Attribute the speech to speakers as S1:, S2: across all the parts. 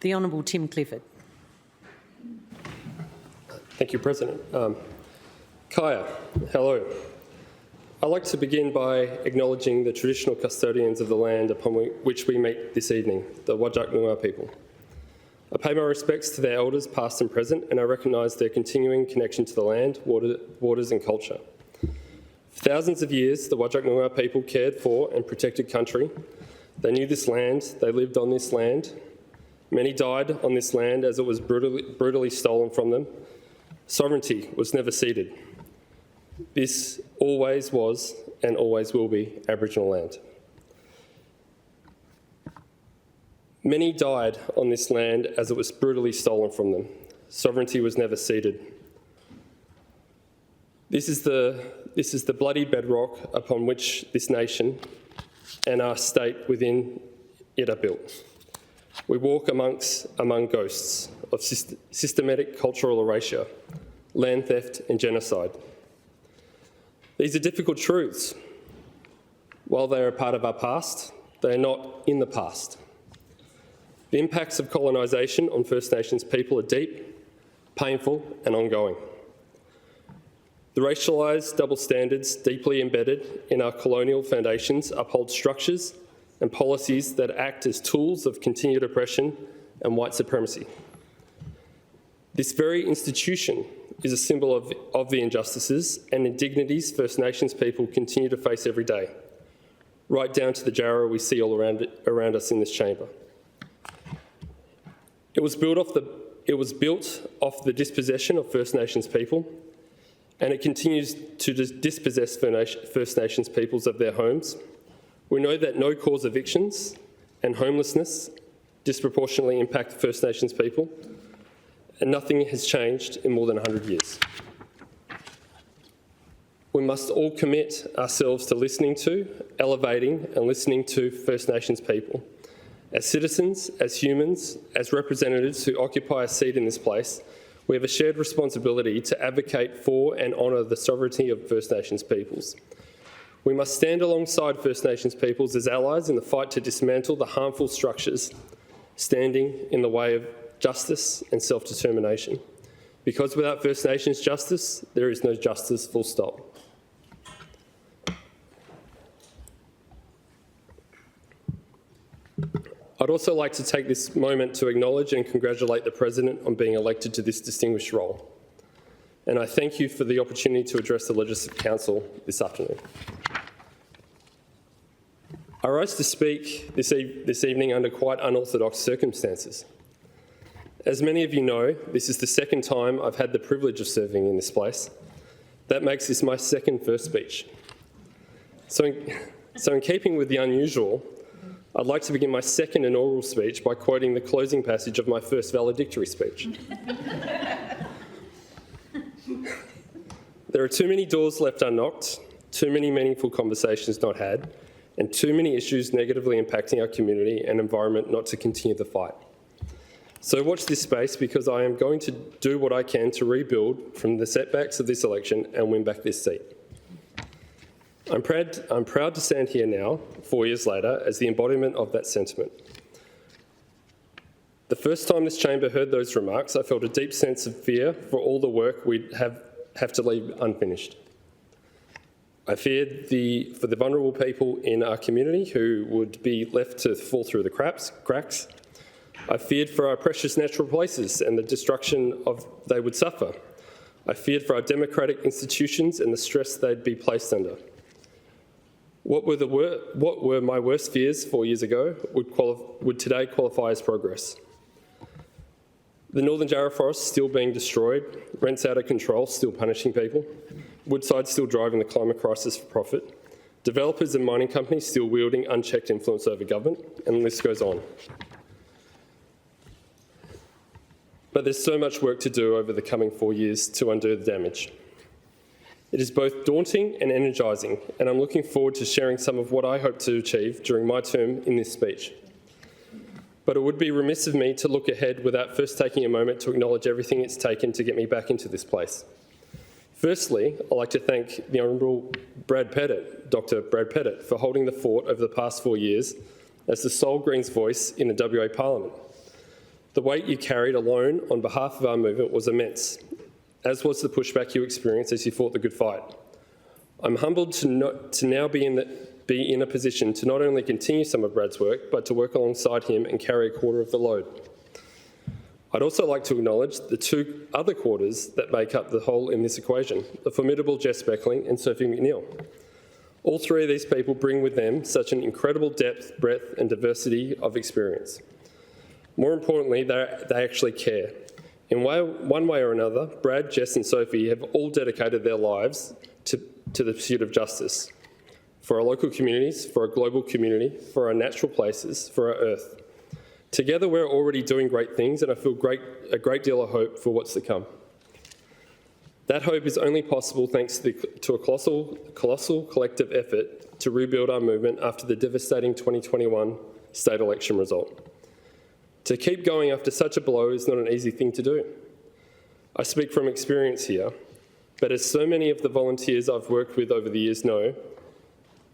S1: The Honourable Tim Clifford.
S2: Thank you, President. Kaya, hello. I'd like to begin by acknowledging the traditional custodians of the land upon which we meet this evening, the Whadjuk Noongar people. I pay my respects to their elders, past and present, and I recognise their continuing connection to the land, waters and culture. For thousands of years, the Whadjuk Noongar people cared for and protected country. They knew this land, they lived on this land. Many died on this land as it was brutally stolen from them. Sovereignty was never ceded. This always was and always will be Aboriginal land. Many died on this land as it was brutally stolen from them. Sovereignty was never ceded. This is the bloody bedrock upon which this nation and our state within it are built. We walk among ghosts of systematic cultural erasure, land theft and genocide. These are difficult truths. While they are a part of our past, they are not in the past. The impacts of colonisation on First Nations people are deep, painful and ongoing. The racialised double standards deeply embedded in our colonial foundations uphold structures and policies that act as tools of continued oppression and white supremacy. This very institution is a symbol of the injustices and indignities First Nations people continue to face every day, right down to the jarrah we see all around us in this chamber. It was built off the dispossession of First Nations people, and it continues to dispossess First Nations peoples of their homes. We know that no-cause evictions and homelessness disproportionately impact First Nations people, and nothing has changed in more than 100 years. We must all commit ourselves to listening to, elevating and listening to First Nations people. As citizens, as humans, as representatives who occupy a seat in this place, we have a shared responsibility to advocate for and honour the sovereignty of First Nations peoples. We must stand alongside First Nations peoples as allies in the fight to dismantle the harmful structures standing in the way of justice and self-determination. Because without First Nations justice, there is no justice, full stop. I'd also like to take this moment to acknowledge and congratulate the President on being elected to this distinguished role. And I thank you for the opportunity to address the Legislative Council this afternoon. I rise to speak this evening under quite unorthodox circumstances. As many of you know, this is the second time I've had the privilege of serving in this place. That makes this my second first speech. So in keeping with the unusual, I'd like to begin my second inaugural speech by quoting the closing passage of my first valedictory speech. There are too many doors left unlocked, too many meaningful conversations not had, and too many issues negatively impacting our community and environment not to continue the fight. So watch this space, because I am going to do what I can to rebuild from the setbacks of this election and win back this seat. I'm proud to stand here now, 4 years later, as the embodiment of that sentiment. The first time this chamber heard those remarks, I felt a deep sense of fear for all the work we'd have to leave unfinished. I feared for the vulnerable people in our community who would be left to fall through the cracks. I feared for our precious natural places and the destruction they would suffer. I feared for our democratic institutions and the stress they'd be placed under. What were my worst fears 4 years ago would today qualify as progress. The Northern Jarrah Forest still being destroyed, rents out of control still punishing people, Woodside still driving the climate crisis for profit, developers and mining companies still wielding unchecked influence over government, and the list goes on. But there's so much work to do over the coming 4 years to undo the damage. It is both daunting and energising, and I'm looking forward to sharing some of what I hope to achieve during my term in this speech. But it would be remiss of me to look ahead without first taking a moment to acknowledge everything it's taken to get me back into this place. Firstly, I'd like to thank the Honourable Dr. Brad Pettit, for holding the fort over the past 4 years as the sole Greens voice in the WA Parliament. The weight you carried alone on behalf of our movement was immense, as was the pushback you experienced as you fought the good fight. I'm humbled to now be in a position to not only continue some of Brad's work, but to work alongside him and carry a quarter of the load. I'd also like to acknowledge the two other quarters that make up the whole in this equation, the formidable Jess Beckling and Sophie McNeil. All three of these people bring with them such an incredible depth, breadth and diversity of experience. More importantly, they actually care. In one way or another, Brad, Jess and Sophie have all dedicated their lives to the pursuit of justice for our local communities, for our global community, for our natural places, for our earth. Together we're already doing great things and I feel a great deal of hope for what's to come. That hope is only possible thanks to a colossal collective effort to rebuild our movement after the devastating 2021 state election result. To keep going after such a blow is not an easy thing to do. I speak from experience here, but as so many of the volunteers I've worked with over the years know,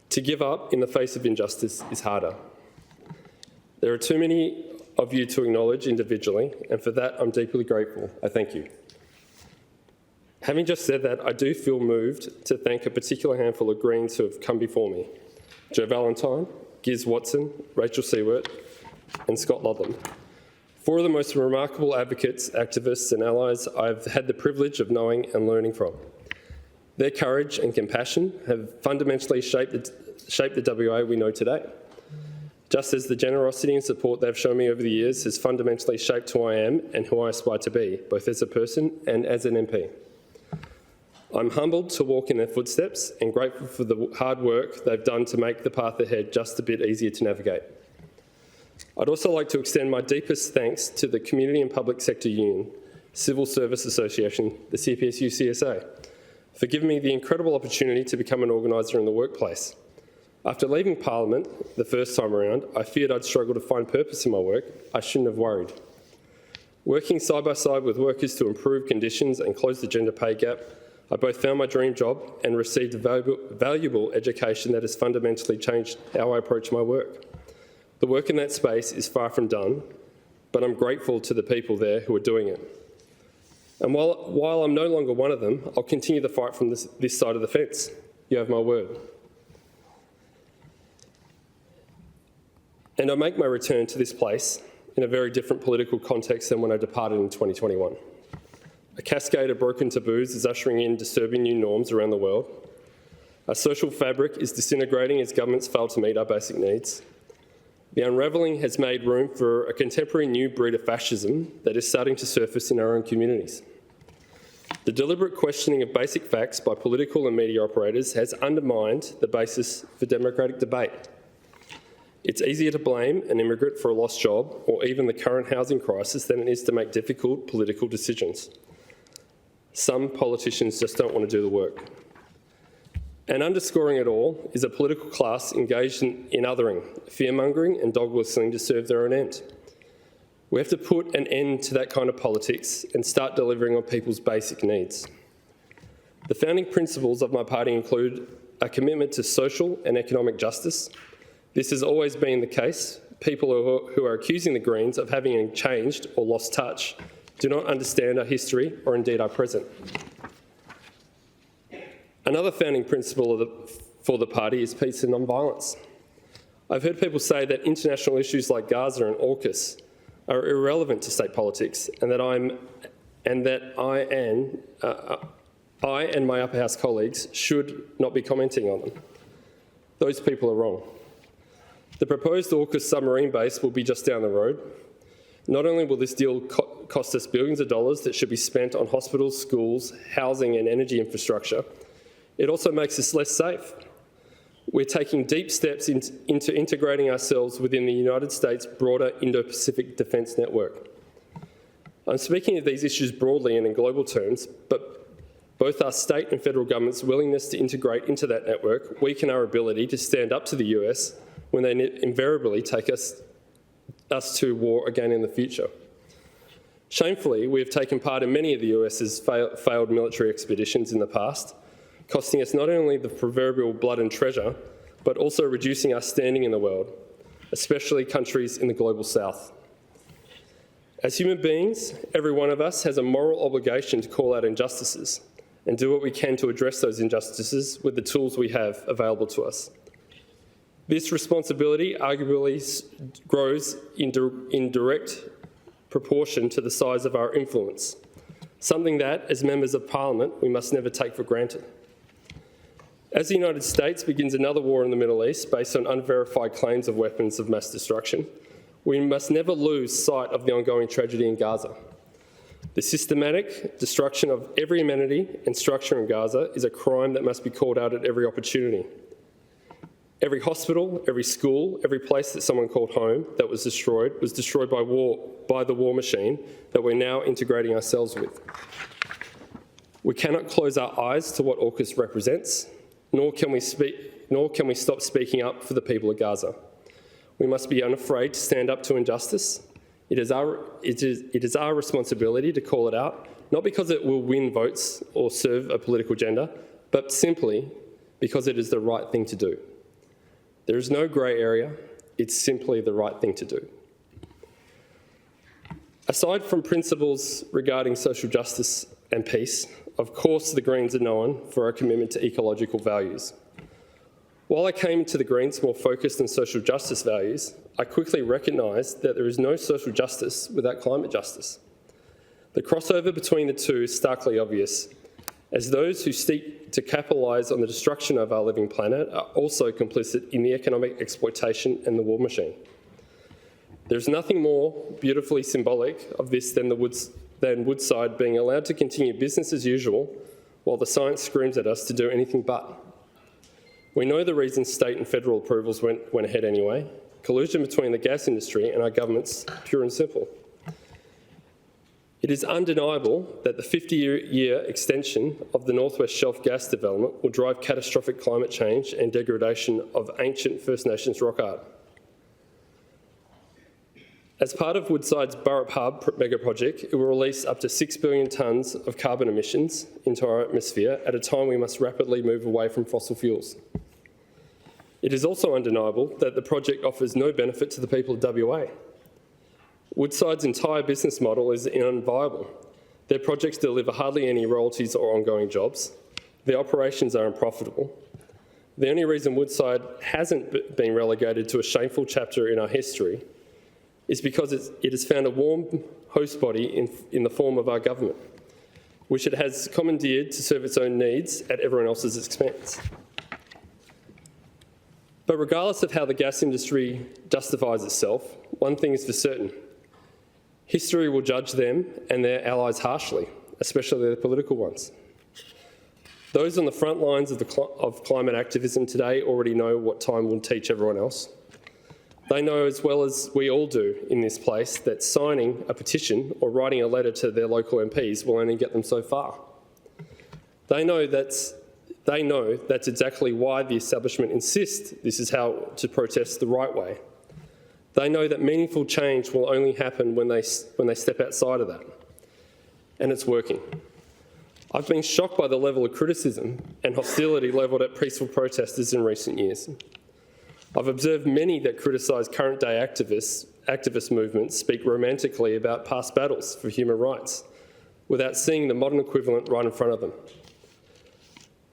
S2: to give up in the face of injustice is harder. There are too many of you to acknowledge individually, and for that I'm deeply grateful. I thank you. Having just said that, I do feel moved to thank a particular handful of Greens who have come before me. Joe Valentine, Giz Watson, Rachel Seward, and Scott Ludlam. Four of the most remarkable advocates, activists and allies I've had the privilege of knowing and learning from. Their courage and compassion have fundamentally shaped the WA we know today, just as the generosity and support they've shown me over the years has fundamentally shaped who I am and who I aspire to be, both as a person and as an MP. I'm humbled to walk in their footsteps and grateful for the hard work they've done to make the path ahead just a bit easier to navigate. I'd also like to extend my deepest thanks to the Community and Public Sector Union, Civil Service Association, the CPSU-CSA, for giving me the incredible opportunity to become an organiser in the workplace. After leaving Parliament the first time around, I feared I'd struggle to find purpose in my work. I shouldn't have worried. Working side by side with workers to improve conditions and close the gender pay gap, I both found my dream job and received a valuable education that has fundamentally changed how I approach my work. The work in that space is far from done, but I'm grateful to the people there who are doing it. And while I'm no longer one of them, I'll continue the fight from this side of the fence. You have my word. And I make my return to this place in a very different political context than when I departed in 2021. A cascade of broken taboos is ushering in disturbing new norms around the world. Our social fabric is disintegrating as governments fail to meet our basic needs. The unravelling has made room for a contemporary new breed of fascism that is starting to surface in our own communities. The deliberate questioning of basic facts by political and media operators has undermined the basis for democratic debate. It's easier to blame an immigrant for a lost job or even the current housing crisis than it is to make difficult political decisions. Some politicians just don't want to do the work. And underscoring it all is a political class engaged in othering, fear-mongering and dog-whistling to serve their own end. We have to put an end to that kind of politics and start delivering on people's basic needs. The founding principles of my party include a commitment to social and economic justice. This has always been the case. People who are accusing the Greens of having changed or lost touch do not understand our history or indeed our present. Another founding principle for the party is peace and non-violence. I've heard people say that international issues like Gaza and AUKUS are irrelevant to state politics, and that I and my upper house colleagues should not be commenting on them. Those people are wrong. The proposed AUKUS submarine base will be just down the road. Not only will this deal cost us billions of dollars that should be spent on hospitals, schools, housing and energy infrastructure, it also makes us less safe. We're taking deep steps into integrating ourselves within the United States' broader Indo-Pacific defence network. I'm speaking of these issues broadly and in global terms, but both our state and federal governments' willingness to integrate into that network weaken our ability to stand up to the US when they invariably take us to war again in the future. Shamefully, we have taken part in many of the US's failed military expeditions in the past, costing us not only the proverbial blood and treasure, but also reducing our standing in the world, especially countries in the global south. As human beings, every one of us has a moral obligation to call out injustices and do what we can to address those injustices with the tools we have available to us. This responsibility arguably grows in direct proportion to the size of our influence, something that, as members of Parliament, we must never take for granted. As the United States begins another war in the Middle East based on unverified claims of weapons of mass destruction, we must never lose sight of the ongoing tragedy in Gaza. The systematic destruction of every amenity and structure in Gaza is a crime that must be called out at every opportunity. Every hospital, every school, every place that someone called home that was destroyed by the war machine that we're now integrating ourselves with. We cannot close our eyes to what AUKUS represents, nor can we stop speaking up for the people of Gaza. We must be unafraid to stand up to injustice. It is our responsibility to call it out, not because it will win votes or serve a political agenda, but simply because it is the right thing to do. There is no grey area, it's simply the right thing to do. Aside from principles regarding social justice and peace, of course the Greens are known for our commitment to ecological values. While I came into the Greens more focused on social justice values, I quickly recognised that there is no social justice without climate justice. The crossover between the two is starkly obvious, as those who seek to capitalise on the destruction of our living planet are also complicit in the economic exploitation and the war machine. There's nothing more beautifully symbolic of this than Woodside being allowed to continue business as usual while the science screams at us to do anything but. We know the reasons state and federal approvals went ahead anyway. Collusion between the gas industry and our governments, pure and simple. It is undeniable that the 50-year extension of the North West Shelf gas development will drive catastrophic climate change and degradation of ancient First Nations rock art. As part of Woodside's Burrup Hub mega project, it will release up to 6 billion tonnes of carbon emissions into our atmosphere at a time we must rapidly move away from fossil fuels. It is also undeniable that the project offers no benefit to the people of WA. Woodside's entire business model is unviable. Their projects deliver hardly any royalties or ongoing jobs. Their operations are unprofitable. The only reason Woodside hasn't been relegated to a shameful chapter in our history is because it has found a warm host body in the form of our government, which it has commandeered to serve its own needs at everyone else's expense. But regardless of how the gas industry justifies itself, one thing is for certain. History will judge them and their allies harshly, especially their political ones. Those on the front lines of climate activism today already know what time will teach everyone else. They know as well as we all do in this place that signing a petition or writing a letter to their local MPs will only get them so far. They know that's exactly why the establishment insists this is how to protest the right way. They know that meaningful change will only happen when they step outside of that. And it's working. I've been shocked by the level of criticism and hostility levelled at peaceful protesters in recent years. I've observed many that criticise current-day activist movements speak romantically about past battles for human rights without seeing the modern equivalent right in front of them.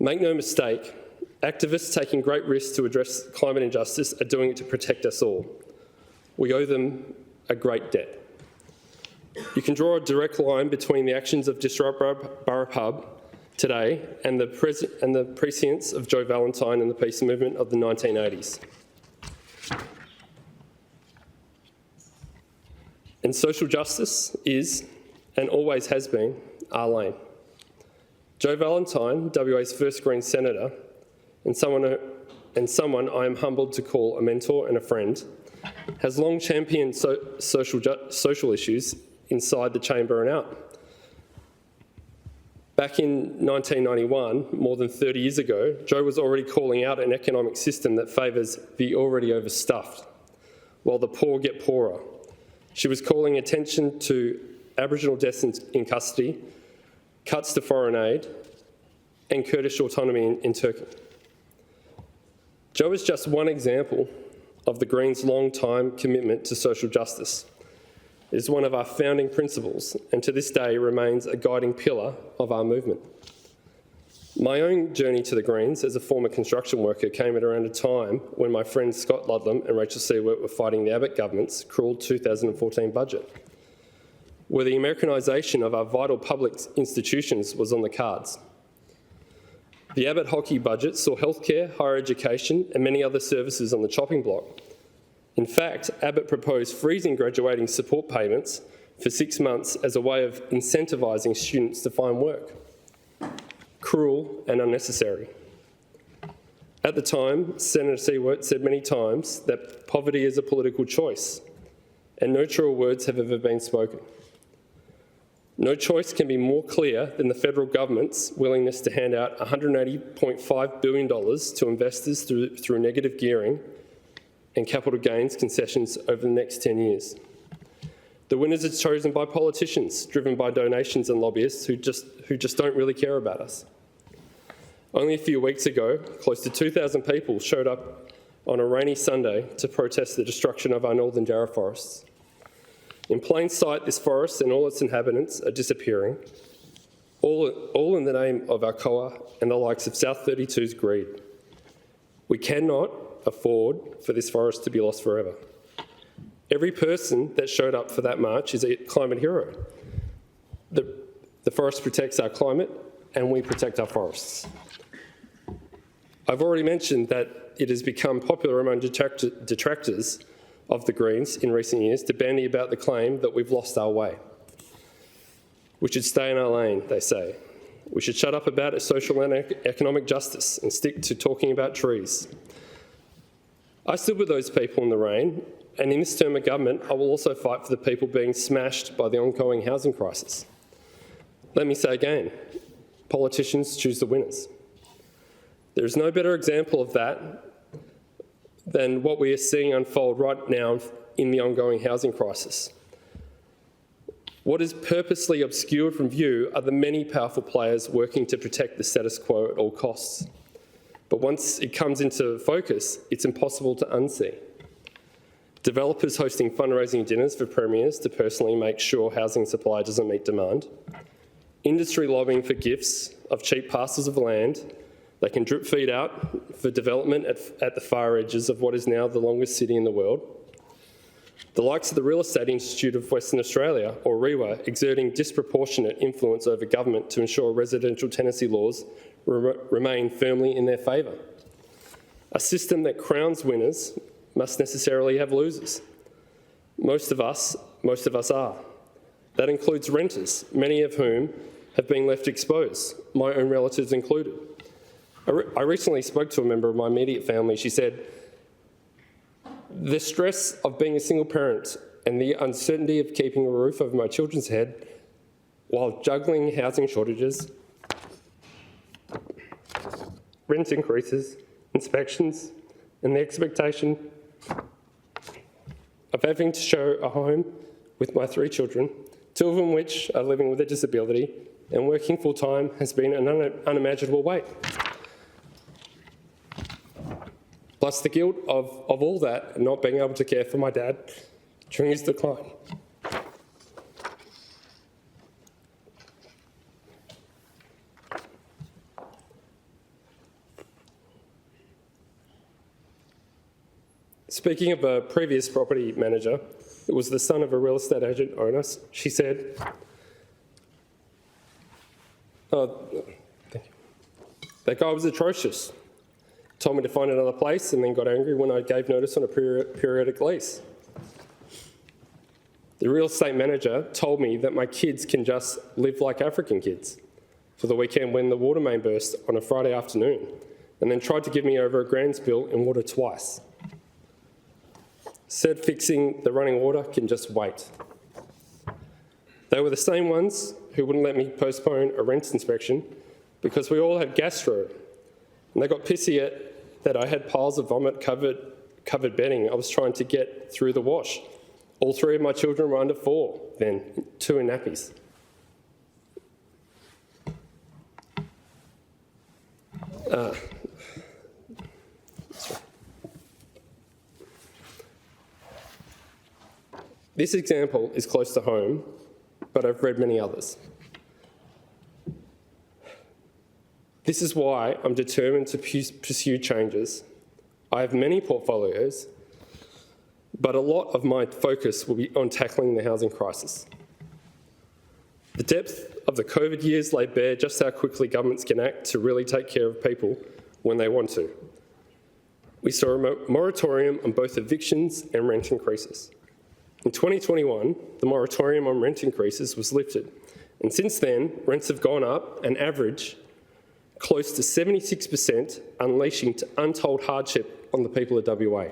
S2: Make no mistake, activists taking great risks to address climate injustice are doing it to protect us all. We owe them a great debt. You can draw a direct line between the actions of Disrupt Burrup Hub today and the prescience of Joe Valentine and the peace movement of the 1980s. And social justice is, and always has been, our lane. Joe Valentine, WA's first Green senator, and someone I am humbled to call a mentor and a friend, has long championed social issues inside the chamber and out. Back in 1991, more than 30 years ago, Joe was already calling out an economic system that favours the already overstuffed, while the poor get poorer. She was calling attention to Aboriginal deaths in custody, cuts to foreign aid, and Kurdish autonomy in Turkey. Joe is just one example of the Greens' long-time commitment to social justice. It is one of our founding principles and to this day remains a guiding pillar of our movement. My own journey to the Greens as a former construction worker came at around a time when my friends Scott Ludlam and Rachel Seward were fighting the Abbott government's cruel 2014 budget, where the Americanisation of our vital public institutions was on the cards. The Abbott hockey budget saw healthcare, higher education and many other services on the chopping block. In fact, Abbott proposed freezing graduating support payments for 6 months as a way of incentivising students to find work. Cruel and unnecessary. At the time, Senator Seward said many times that poverty is a political choice, and no truer words have ever been spoken. No choice can be more clear than the federal government's willingness to hand out $180.5 billion to investors through negative gearing and capital gains concessions over the next 10 years. The winners are chosen by politicians, driven by donations and lobbyists who just don't really care about us. Only a few weeks ago, close to 2,000 people showed up on a rainy Sunday to protest the destruction of our northern Jarrah forests. In plain sight, this forest and all its inhabitants are disappearing, all in the name of Alcoa and the likes of South 32's greed. We cannot afford for this forest to be lost forever. Every person that showed up for that march is a climate hero. The forest protects our climate and we protect our forests. I've already mentioned that it has become popular among detractors of the Greens in recent years to bandy about the claim that we've lost our way. We should stay in our lane, they say. We should shut up about social and economic justice and stick to talking about trees. I stood with those people in the rain, and in this term of government, I will also fight for the people being smashed by the ongoing housing crisis. Let me say again, politicians choose the winners. There is no better example of that than what we are seeing unfold right now in the ongoing housing crisis. What is purposely obscured from view are the many powerful players working to protect the status quo at all costs. But once it comes into focus, it's impossible to unsee. Developers hosting fundraising dinners for premiers to personally make sure housing supply doesn't meet demand. Industry lobbying for gifts of cheap parcels of land they can drip feed out for development at the far edges of what is now the longest city in the world. The likes of the Real Estate Institute of Western Australia, or REWA, exerting disproportionate influence over government to ensure residential tenancy laws remain firmly in their favour. A system that crowns winners must necessarily have losers. Most of us are. That includes renters, many of whom have been left exposed, my own relatives included. I recently spoke to a member of my immediate family. She said, "The stress of being a single parent and the uncertainty of keeping a roof over my children's head while juggling housing shortages, rent increases, inspections, and the expectation of having to share a home with my 3 children, 2 of them which are living with a disability, and working full-time has been an unimaginable weight." Plus the guilt of all that and not being able to care for my dad during his decline. Speaking of a previous property manager, it was the son of a real estate agent owner. She said, thank you. "That guy was atrocious. Told me to find another place and then got angry when I gave notice on a periodic lease. The real estate manager told me that my kids can just live like African kids for the weekend when the water main burst on a Friday afternoon, and then tried to give me over a grand's bill in water twice. Said fixing the running water can just wait." They were the same ones who wouldn't let me postpone a rent inspection because we all had gastro, and they got pissy that I had piles of vomit-covered bedding I was trying to get through the wash. All 3 of my children were under 4 then, 2 in nappies. This example is close to home, but I've read many others. This is why I'm determined to pursue changes. I have many portfolios, but a lot of my focus will be on tackling the housing crisis. The depth of the COVID years laid bare just how quickly governments can act to really take care of people when they want to. We saw a moratorium on both evictions and rent increases. In 2021, the moratorium on rent increases was lifted, and since then, rents have gone up an average close to 76%, unleashing to untold hardship on the people of WA.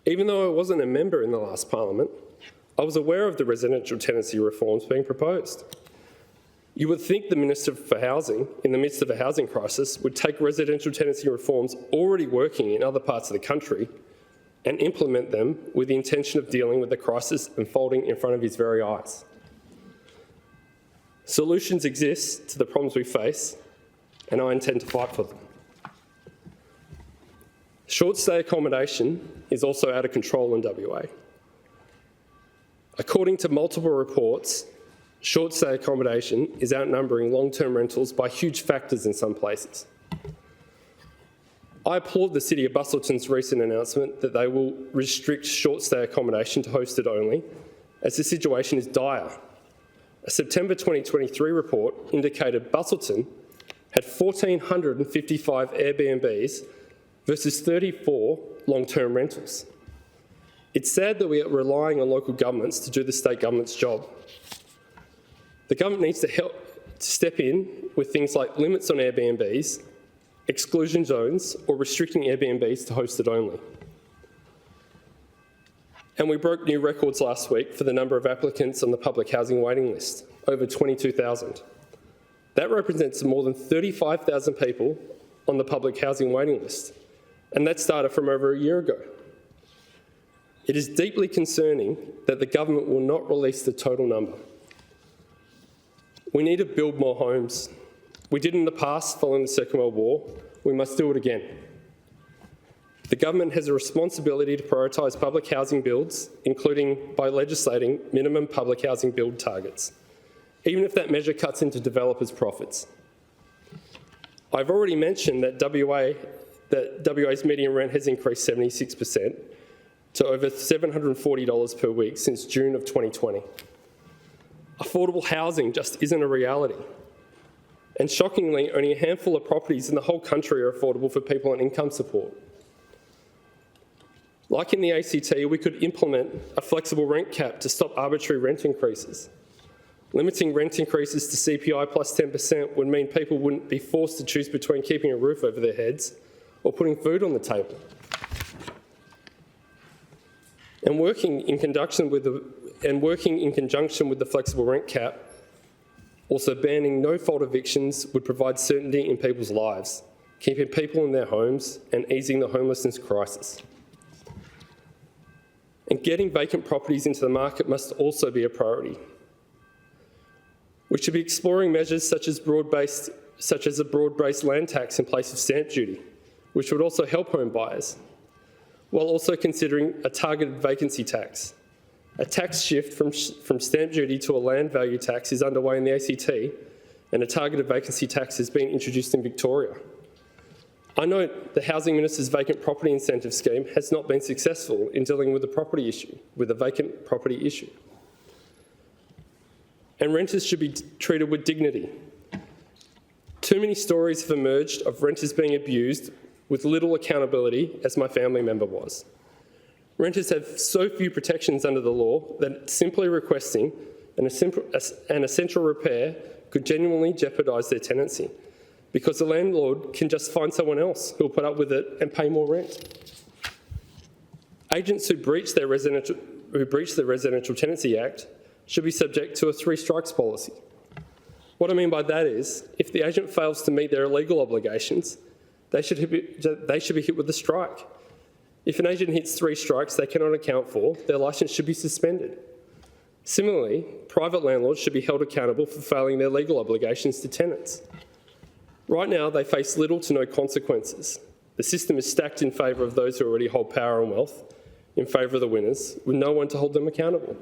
S2: Even though I wasn't a member in the last Parliament, I was aware of the residential tenancy reforms being proposed. You would think the Minister for Housing, in the midst of a housing crisis, would take residential tenancy reforms already working in other parts of the country and implement them with the intention of dealing with the crisis unfolding in front of his very eyes. Solutions exist to the problems we face, and I intend to fight for them. Short stay accommodation is also out of control in WA. According to multiple reports, short stay accommodation is outnumbering long-term rentals by huge factors in some places. I applaud the City of Busselton's recent announcement that they will restrict short stay accommodation to hosted only, as the situation is dire. A September 2023 report indicated Busselton had 1,455 Airbnbs versus 34 long-term rentals. It's sad that we are relying on local governments to do the state government's job. The government needs to step in with things like limits on Airbnbs, exclusion zones, or restricting Airbnbs to hosted only. And we broke new records last week for the number of applicants on the public housing waiting list, over 22,000. That represents more than 35,000 people on the public housing waiting list, and that's data from over a year ago. It is deeply concerning that the government will not release the total number. We need to build more homes. We did in the past following the Second World War. We must do it again. The government has a responsibility to prioritise public housing builds, including by legislating minimum public housing build targets, even if that measure cuts into developers' profits. I've already mentioned that WA's median rent has increased 76% to over $740 per week since June of 2020. Affordable housing just isn't a reality. And shockingly, only a handful of properties in the whole country are affordable for people on income support. Like in the ACT, we could implement a flexible rent cap to stop arbitrary rent increases. Limiting rent increases to CPI plus 10% would mean people wouldn't be forced to choose between keeping a roof over their heads or putting food on the table. And working in conjunction with the flexible rent cap, also banning no-fault evictions would provide certainty in people's lives, keeping people in their homes and easing the homelessness crisis. And getting vacant properties into the market must also be a priority. We should be exploring measures such as a broad-based land tax in place of stamp duty, which would also help home buyers, while also considering a targeted vacancy tax. A tax shift from stamp duty to a land value tax is underway in the ACT, and a targeted vacancy tax has been introduced in Victoria. I note the Housing Minister's vacant property incentive scheme has not been successful in dealing with the vacant property issue. And renters should be treated with dignity. Too many stories have emerged of renters being abused with little accountability, as my family member was. Renters have so few protections under the law that simply requesting an essential repair could genuinely jeopardise their tenancy, because the landlord can just find someone else who will put up with it and pay more rent. Agents who breach the Residential Tenancy Act should be subject to a 3 strikes policy. What I mean by that is, if the agent fails to meet their legal obligations, they should be hit with a strike. If an agent hits 3 strikes they cannot account for, their licence should be suspended. Similarly, private landlords should be held accountable for failing their legal obligations to tenants. Right now, they face little to no consequences. The system is stacked in favour of those who already hold power and wealth, in favour of the winners with no one to hold them accountable.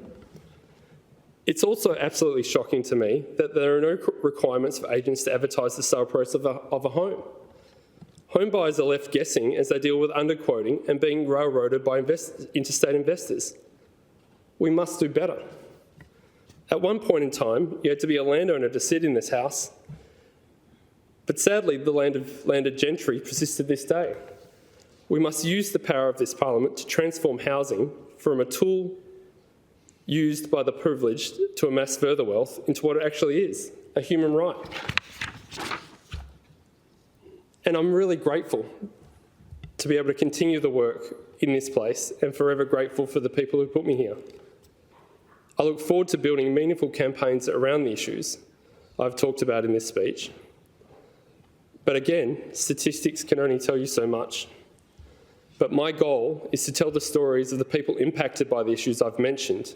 S2: It's also absolutely shocking to me that there are no requirements for agents to advertise the sale price of a home. Home buyers are left guessing as they deal with underquoting and being railroaded by interstate investors. We must do better. At one point in time, you had to be a landowner to sit in this house, but sadly, the landed gentry persists to this day. We must use the power of this parliament to transform housing from a tool used by the privileged to amass further wealth into what it actually is, a human right. And I'm really grateful to be able to continue the work in this place and forever grateful for the people who put me here. I look forward to building meaningful campaigns around the issues I've talked about in this speech. But again, statistics can only tell you so much. But my goal is to tell the stories of the people impacted by the issues I've mentioned.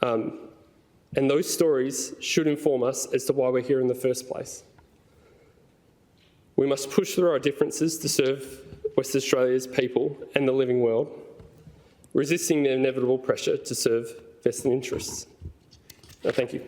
S2: And those stories should inform us as to why we're here in the first place. We must push through our differences to serve West Australia's people and the living world, resisting the inevitable pressure to serve vested interests. Thank you.